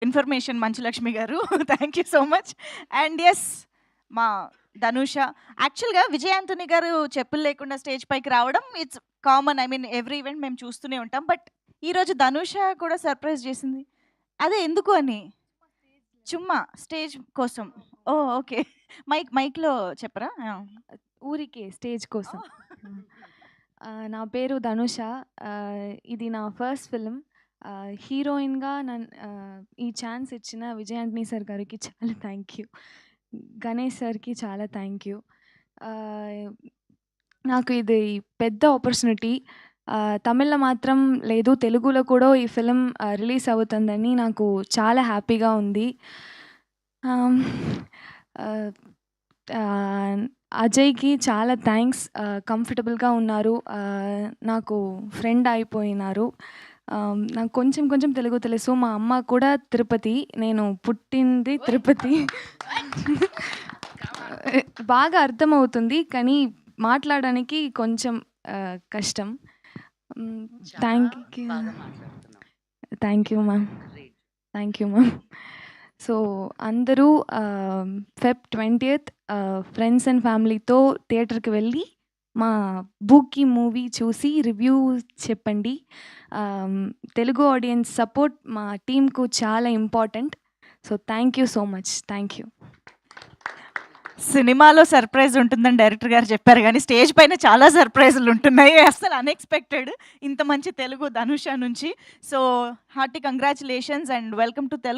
Information Manchu Lakshmi గారు. Thank you so much. And yes మా ధనుష. యాక్చువల్‌గా విజయ్ ఆంథోనీ గారు చెప్పులు లేకుండా స్టేజ్ పైకి రావడం it's common. I mean every event మేము చూస్తూనే ఉంటాం. బట్ ఈరోజు ధనుష కూడా సర్ప్రైజ్ చేసింది. అదే ఎందుకు అని? చుమ్మా స్టేజ్ కోసం. ఓహ్! ఓకే. మైక్‌లో చెప్పరా? ఆ! ఊరికే స్టేజ్ కోసం. నా పేరు ధనుష. ఇది నా ఫస్ట్ ఫిల్మ్. హీరోయిన్‌గా ఈ ఛాన్స్ ఇచ్చిన విజయ్ ఆంటనీ సార్ గారికి చాలా థ్యాంక్ యూ. గణేష్ సార్‌కి చాలా థ్యాంక్ యూ. నాకు ఇది పెద్ద ఆపర్చునిటీ. తమిళ్‌లో మాత్రం లేదు, తెలుగులో కూడా ఈ ఫిల్మ్ రిలీజ్ అవుతుందని నాకు చాలా హ్యాపీగా ఉంది. ఆహ్, ఆహ్, అజయ్‌కి చాలా థ్యాంక్స్. కంఫర్టబుల్‌గా ఉన్నారు. నాకు ఫ్రెండ్ అయిపోయినారు. నాకు కొంచెం కొంచెం తెలుగు తెలుసు. మా అమ్మ కూడా తిరుపతి. నేను పుట్టింది తిరుపతి. బాగా అర్థమవుతుంది. కానీ మాట్లాడడానికి కొంచెం కష్టం. Thank you. Thank you ma'am. Thank you ma'am. So అందరూ ఫెబ్ 20th ఫ్రెండ్స్ అండ్ ఫ్యామిలీతో థియేటర్కి వెళ్ళి మా బూకీ మూవీ చూసి రివ్యూ చెప్పండి. తెలుగు ఆడియన్స్ సపోర్ట్ మా టీంకు చాలా important. So thank you so much. Thank you. సినిమాలో సర్ప్రైజ్ ఉంటుందని డైరెక్టర్ గారు చెప్పారు గానీ, స్టేజ్ పైన చాలా సర్ప్రైజులు ఉంటున్నాయి. అస్సలు అన్‌ఎక్స్‌పెక్టెడ్ ఇంత మంచి తెలుగు ధనుష నుంచి. So hearty congratulations and welcome to Telugu